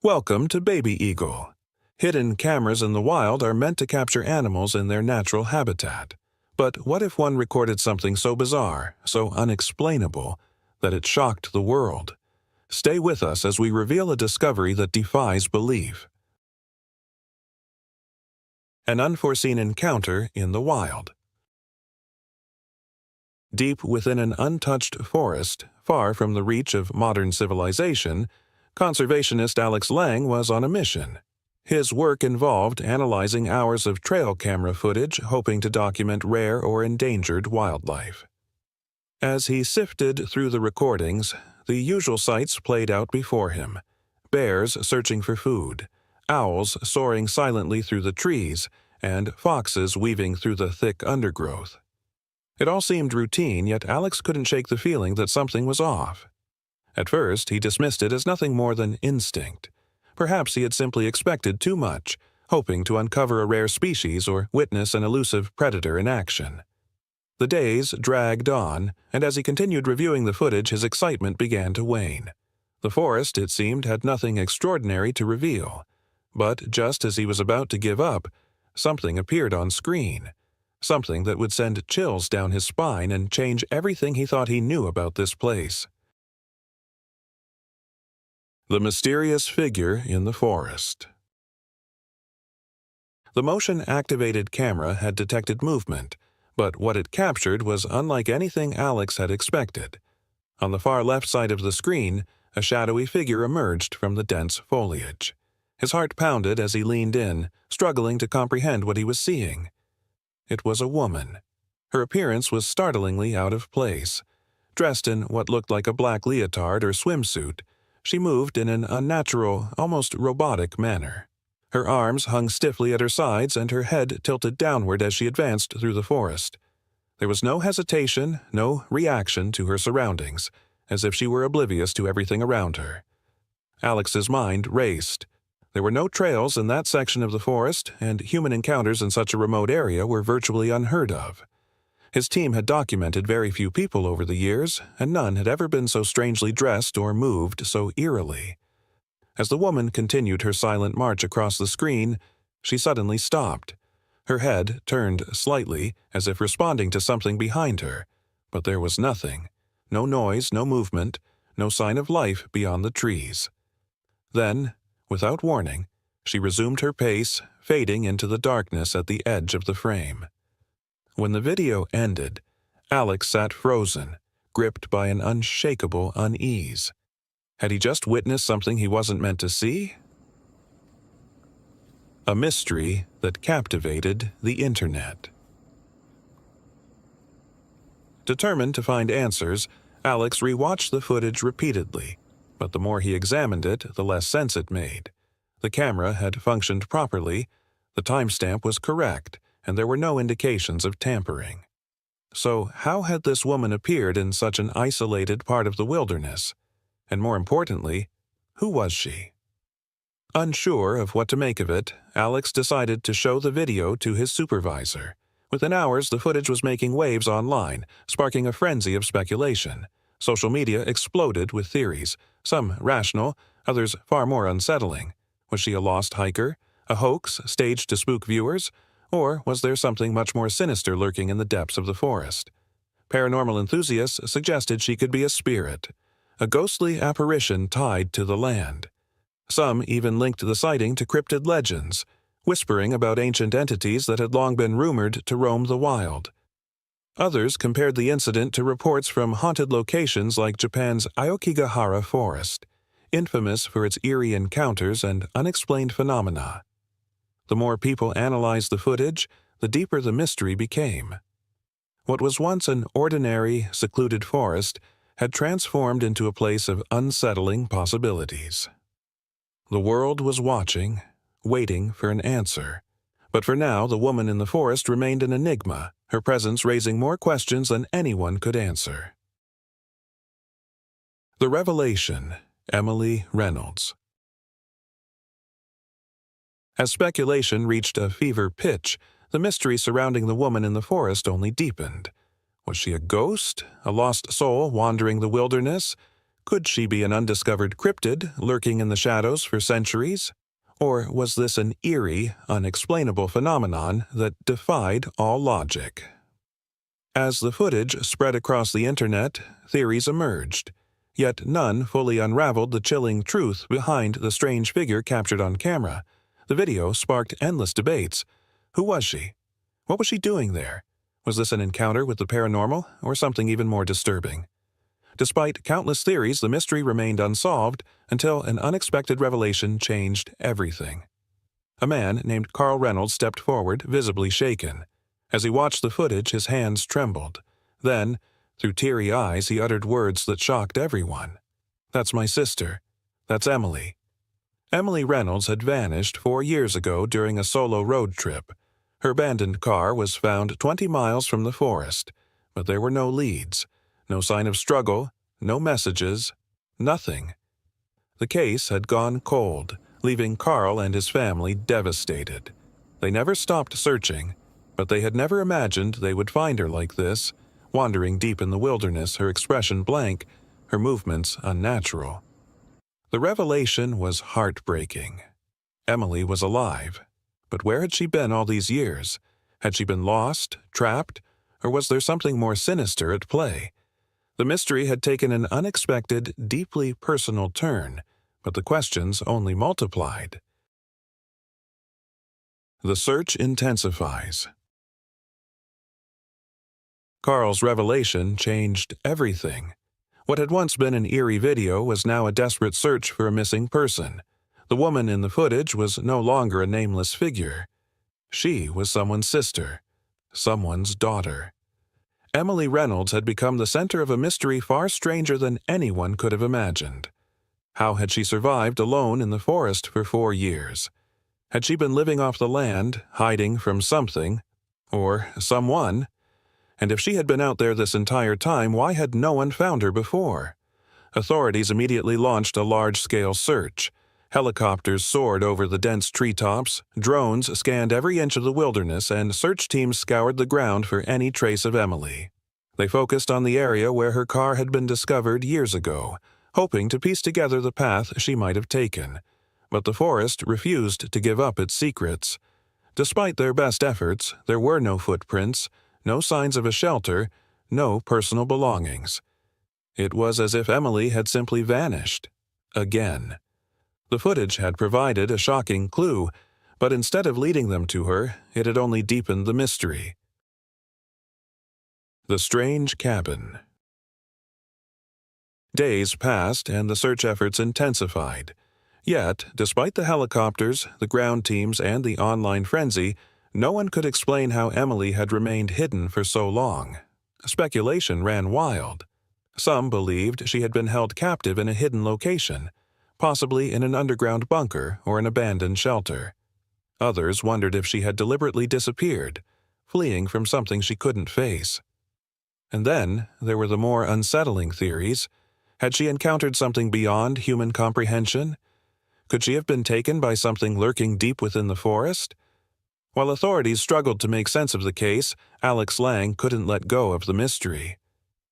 Welcome to Baby Eagle. Hidden cameras in the wild are meant to capture animals in their natural habitat. But what if one recorded something so bizarre, so unexplainable, that it shocked the world? Stay with us as we reveal a discovery that defies belief. An unforeseen encounter in the wild. Deep within an untouched forest, far from the reach of modern civilization, conservationist Alex Lang was on a mission. His work involved analyzing hours of trail camera footage, hoping to document rare or endangered wildlife. As he sifted through the recordings, the usual sights played out before him: bears searching for food, owls soaring silently through the trees, and foxes weaving through the thick undergrowth. It all seemed routine, yet Alex couldn't shake the feeling that something was off. At first, he dismissed it as nothing more than instinct. Perhaps he had simply expected too much, hoping to uncover a rare species or witness an elusive predator in action. The days dragged on, and as he continued reviewing the footage, his excitement began to wane. The forest, it seemed, had nothing extraordinary to reveal. But just as he was about to give up, something appeared on screen. Something that would send chills down his spine and change everything he thought he knew about this place. The mysterious figure in the forest. The motion-activated camera had detected movement, but what it captured was unlike anything Alex had expected. On the far left side of the screen, a shadowy figure emerged from the dense foliage. His heart pounded as he leaned in, struggling to comprehend what he was seeing. It was a woman. Her appearance was startlingly out of place. Dressed in what looked like a black leotard or swimsuit, she moved in an unnatural, almost robotic manner. Her arms hung stiffly at her sides and her head tilted downward as she advanced through the forest. There was no hesitation, no reaction to her surroundings, as if she were oblivious to everything around her. Alex's mind raced. There were no trails in that section of the forest, and human encounters in such a remote area were virtually unheard of. His team had documented very few people over the years, and none had ever been so strangely dressed or moved so eerily. As the woman continued her silent march across the screen, she suddenly stopped. Her head turned slightly, as if responding to something behind her, but there was nothing. No noise, no movement, no sign of life beyond the trees. Then, without warning, she resumed her pace, fading into the darkness at the edge of the frame. When the video ended, Alex sat frozen, gripped by an unshakable unease. Had he just witnessed something he wasn't meant to see? A mystery that captivated the internet. Determined to find answers, Alex rewatched the footage repeatedly, but the more he examined it, the less sense it made. The camera had functioned properly, the timestamp was correct, and there were no indications of tampering. So how had this woman appeared in such an isolated part of the wilderness? And more importantly, who was she? Unsure of what to make of it, Alex decided to show the video to his supervisor. Within hours, the footage was making waves online, sparking a frenzy of speculation. Social media exploded with theories, some rational, others far more unsettling. Was she a lost hiker? A hoax staged to spook viewers? Or was there something much more sinister lurking in the depths of the forest? Paranormal enthusiasts suggested she could be a spirit, a ghostly apparition tied to the land. Some even linked the sighting to cryptid legends, whispering about ancient entities that had long been rumored to roam the wild. Others compared the incident to reports from haunted locations like Japan's Aokigahara Forest, infamous for its eerie encounters and unexplained phenomena. The more people analyzed the footage, the deeper the mystery became. What was once an ordinary, secluded forest had transformed into a place of unsettling possibilities. The world was watching, waiting for an answer. But for now, the woman in the forest remained an enigma, her presence raising more questions than anyone could answer. The Revelation, Emily Reynolds. As speculation reached a fever pitch, the mystery surrounding the woman in the forest only deepened. Was she a ghost, a lost soul wandering the wilderness? Could she be an undiscovered cryptid lurking in the shadows for centuries? Or was this an eerie, unexplainable phenomenon that defied all logic? As the footage spread across the internet, theories emerged, yet none fully unraveled the chilling truth behind the strange figure captured on camera. The video sparked endless debates. Who was she? What was she doing there? Was this an encounter with the paranormal, or something even more disturbing? Despite countless theories, the mystery remained unsolved until an unexpected revelation changed everything. A man named Carl Reynolds stepped forward, visibly shaken. As he watched the footage, his hands trembled. Then, through teary eyes, he uttered words that shocked everyone. "That's my sister. That's Emily." Emily Reynolds had vanished 4 years ago during a solo road trip. Her abandoned car was found 20 miles from the forest, but there were no leads, no sign of struggle, no messages, nothing. The case had gone cold, leaving Carl and his family devastated. They never stopped searching, but they had never imagined they would find her like this, wandering deep in the wilderness, her expression blank, her movements unnatural. The revelation was heartbreaking. Emily was alive, but where had she been all these years? Had she been lost, trapped, or was there something more sinister at play? The mystery had taken an unexpected, deeply personal turn, but the questions only multiplied. The search intensifies. Carl's revelation changed everything. What had once been an eerie video was now a desperate search for a missing person. The woman in the footage was no longer a nameless figure. She was someone's sister, someone's daughter. Emily Reynolds had become the center of a mystery far stranger than anyone could have imagined. How had she survived alone in the forest for 4 years? Had she been living off the land, hiding from something, or someone? And if she had been out there this entire time, why had no one found her before? Authorities immediately launched a large-scale search. Helicopters soared over the dense treetops, drones scanned every inch of the wilderness, and search teams scoured the ground for any trace of Emily. They focused on the area where her car had been discovered years ago, hoping to piece together the path she might have taken. But the forest refused to give up its secrets. Despite their best efforts, there were no footprints, no signs of a shelter, no personal belongings. It was as if Emily had simply vanished. Again. The footage had provided a shocking clue, but instead of leading them to her, it had only deepened the mystery. The strange cabin. Days passed and the search efforts intensified. Yet, despite the helicopters, the ground teams, and the online frenzy, no one could explain how Emily had remained hidden for so long. Speculation ran wild. Some believed she had been held captive in a hidden location, possibly in an underground bunker or an abandoned shelter. Others wondered if she had deliberately disappeared, fleeing from something she couldn't face. And then there were the more unsettling theories. Had she encountered something beyond human comprehension? Could she have been taken by something lurking deep within the forest? While authorities struggled to make sense of the case, Alex Lang couldn't let go of the mystery.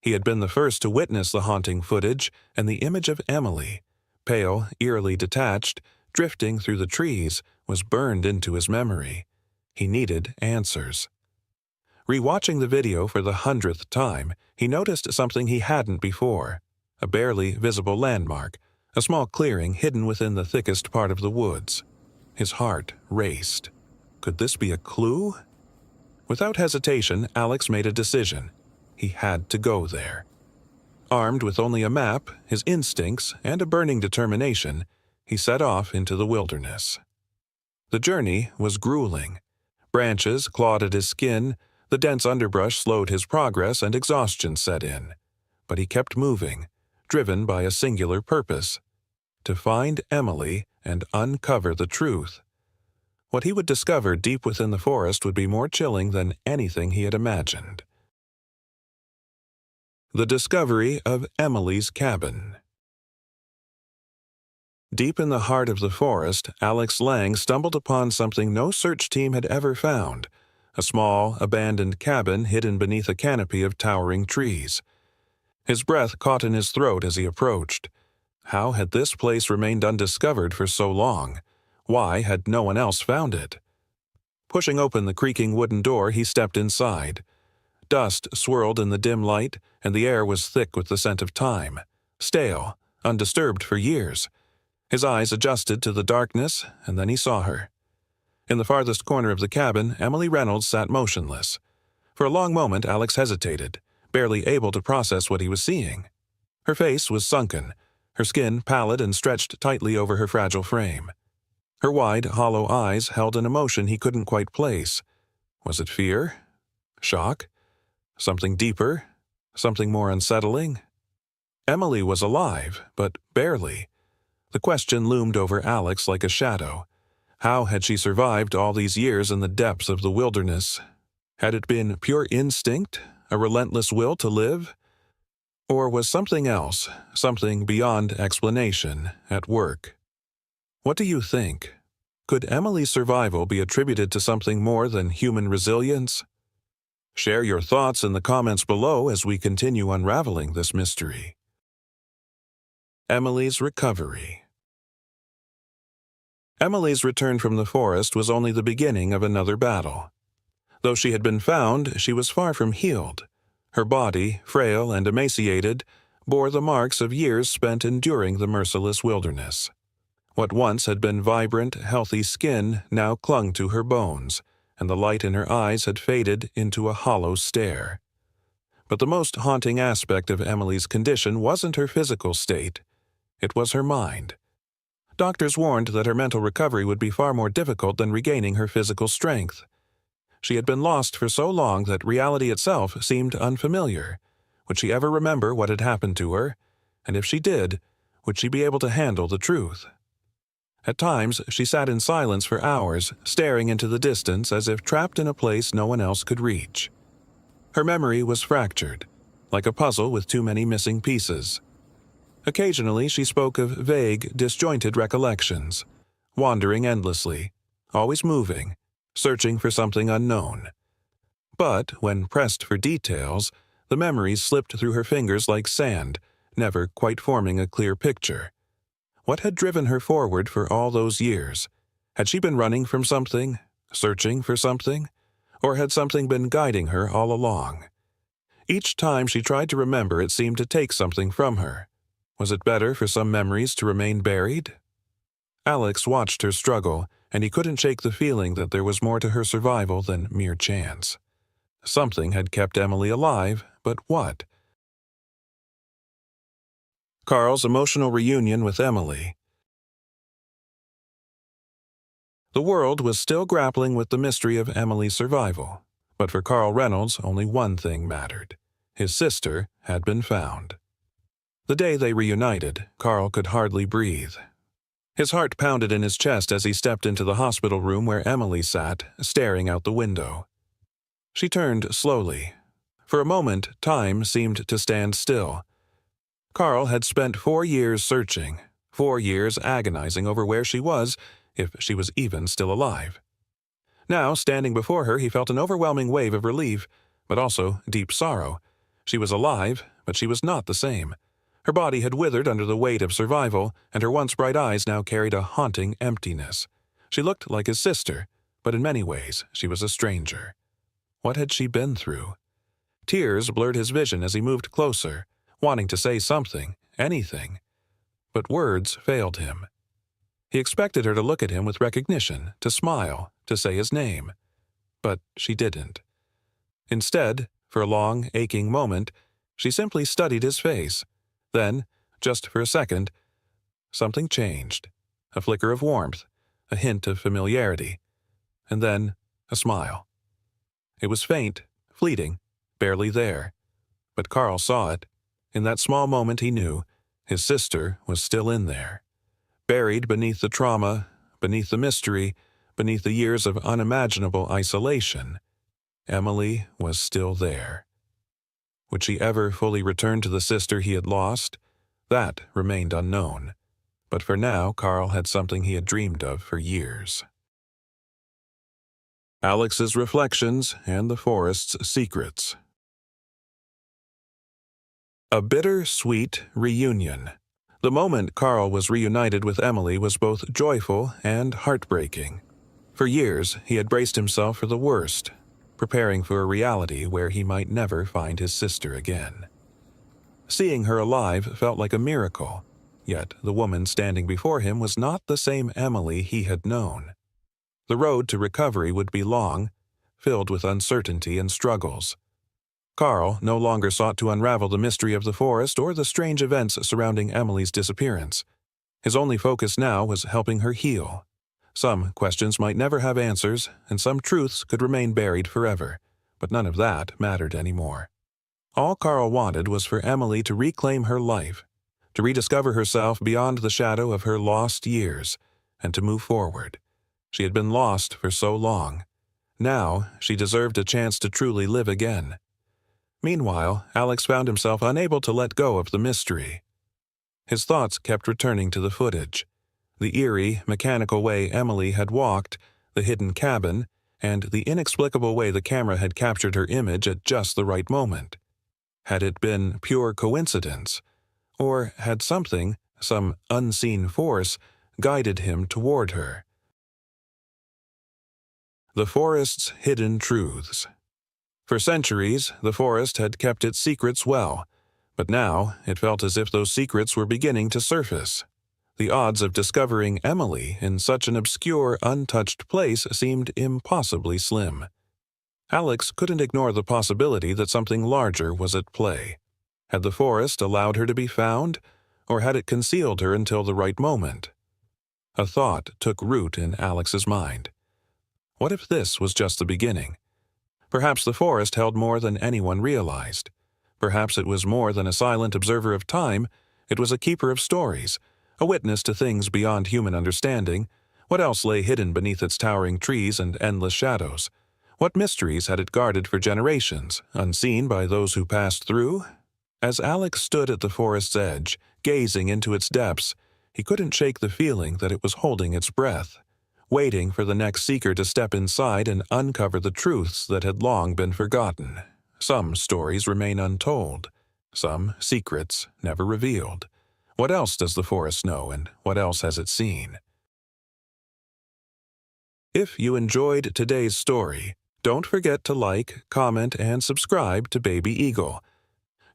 He had been the first to witness the haunting footage, and the image of Emily, pale, eerily detached, drifting through the trees, was burned into his memory. He needed answers. Rewatching the video for the 100th time, he noticed something he hadn't before: a barely visible landmark, a small clearing hidden within the thickest part of the woods. His heart raced. Could this be a clue? Without hesitation, Alex made a decision. He had to go there. Armed with only a map, his instincts, and a burning determination, he set off into the wilderness. The journey was grueling. Branches clawed at his skin, the dense underbrush slowed his progress, and exhaustion set in. But he kept moving, driven by a singular purpose: to find Emily and uncover the truth. What he would discover deep within the forest would be more chilling than anything he had imagined. The discovery of Emily's cabin. Deep in the heart of the forest, Alex Lang stumbled upon something no search team had ever found: a small, abandoned cabin hidden beneath a canopy of towering trees. His breath caught in his throat as he approached. How had this place remained undiscovered for so long? Why had no one else found it? Pushing open the creaking wooden door, he stepped inside. Dust swirled in the dim light, and the air was thick with the scent of time. Stale, undisturbed for years. His eyes adjusted to the darkness, and then he saw her. In the farthest corner of the cabin, Emily Reynolds sat motionless. For a long moment, Alex hesitated, barely able to process what he was seeing. Her face was sunken, her skin pallid and stretched tightly over her fragile frame. Her wide, hollow eyes held an emotion he couldn't quite place. Was it fear? Shock? Something deeper? Something more unsettling? Emily was alive, but barely. The question loomed over Alex like a shadow. How had she survived all these years in the depths of the wilderness? Had it been pure instinct, a relentless will to live? Or was something else, something beyond explanation, at work? What do you think? Could Emily's survival be attributed to something more than human resilience? Share your thoughts in the comments below as we continue unraveling this mystery. Emily's recovery. Emily's return from the forest was only the beginning of another battle. Though she had been found, she was far from healed. Her body, frail and emaciated, bore the marks of years spent enduring the merciless wilderness. What once had been vibrant, healthy skin now clung to her bones, and the light in her eyes had faded into a hollow stare. But the most haunting aspect of Emily's condition wasn't her physical state. It was her mind. Doctors warned that her mental recovery would be far more difficult than regaining her physical strength. She had been lost for so long that reality itself seemed unfamiliar. Would she ever remember what had happened to her? And if she did, would she be able to handle the truth? At times, she sat in silence for hours, staring into the distance as if trapped in a place no one else could reach. Her memory was fractured, like a puzzle with too many missing pieces. Occasionally, she spoke of vague, disjointed recollections, wandering endlessly, always moving, searching for something unknown. But, when pressed for details, the memories slipped through her fingers like sand, never quite forming a clear picture. What had driven her forward for all those years? Had she been running from something, searching for something? Or had something been guiding her all along? Each time she tried to remember, it seemed to take something from her. Was it better for some memories to remain buried? Alex watched her struggle, and he couldn't shake the feeling that there was more to her survival than mere chance. Something had kept Emily alive, but what? Carl's emotional reunion with Emily. The world was still grappling with the mystery of Emily's survival, but for Carl Reynolds, only one thing mattered. His sister had been found. The day they reunited, Carl could hardly breathe. His heart pounded in his chest as he stepped into the hospital room where Emily sat, staring out the window. She turned slowly. For a moment, time seemed to stand still. Carl had spent 4 years searching, 4 years agonizing over where she was, if she was even still alive. Now, standing before her, he felt an overwhelming wave of relief, but also deep sorrow. She was alive, but she was not the same. Her body had withered under the weight of survival, and her once bright eyes now carried a haunting emptiness. She looked like his sister, but in many ways she was a stranger. What had she been through? Tears blurred his vision as he moved closer, wanting to say something, anything. But words failed him. He expected her to look at him with recognition, to smile, to say his name. But she didn't. Instead, for a long, aching moment, she simply studied his face. Then, just for a second, something changed. A flicker of warmth, a hint of familiarity, and then a smile. It was faint, fleeting, barely there. But Carl saw it. In that small moment he knew his sister was still in there. Buried beneath the trauma, beneath the mystery, beneath the years of unimaginable isolation, Emily was still there. Would she ever fully return to the sister he had lost? That remained unknown. But for now, Carl had something he had dreamed of for years. Alex's reflections and the forest's secrets. A bitter-sweet reunion. The moment Carl was reunited with Emily was both joyful and heartbreaking. For years, he had braced himself for the worst, preparing for a reality where he might never find his sister again. Seeing her alive felt like a miracle, yet the woman standing before him was not the same Emily he had known. The road to recovery would be long, filled with uncertainty and struggles. Carl no longer sought to unravel the mystery of the forest or the strange events surrounding Emily's disappearance. His only focus now was helping her heal. Some questions might never have answers, and some truths could remain buried forever, but none of that mattered anymore. All Carl wanted was for Emily to reclaim her life, to rediscover herself beyond the shadow of her lost years, and to move forward. She had been lost for so long. Now she deserved a chance to truly live again. Meanwhile, Alex found himself unable to let go of the mystery. His thoughts kept returning to the footage. The eerie, mechanical way Emily had walked, the hidden cabin, and the inexplicable way the camera had captured her image at just the right moment. Had it been pure coincidence? Or had something, some unseen force, guided him toward her? The forest's hidden truths. For centuries, the forest had kept its secrets well, but now it felt as if those secrets were beginning to surface. The odds of discovering Emily in such an obscure, untouched place seemed impossibly slim. Alex couldn't ignore the possibility that something larger was at play. Had the forest allowed her to be found, or had it concealed her until the right moment? A thought took root in Alex's mind. What if this was just the beginning? Perhaps the forest held more than anyone realized. Perhaps it was more than a silent observer of time. It was a keeper of stories, a witness to things beyond human understanding. What else lay hidden beneath its towering trees and endless shadows? What mysteries had it guarded for generations, unseen by those who passed through? As Alex stood at the forest's edge, gazing into its depths, he couldn't shake the feeling that it was holding its breath, waiting for the next seeker to step inside and uncover the truths that had long been forgotten. Some stories remain untold, some secrets never revealed. What else does the forest know, and what else has it seen? If you enjoyed today's story, don't forget to like, comment, and subscribe to Baby Eagle.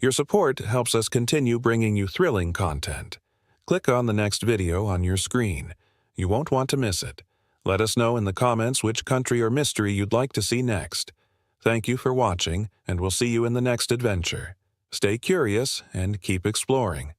Your support helps us continue bringing you thrilling content. Click on the next video on your screen. You won't want to miss it. Let us know in the comments which country or mystery you'd like to see next. Thank you for watching, and we'll see you in the next adventure. Stay curious and keep exploring.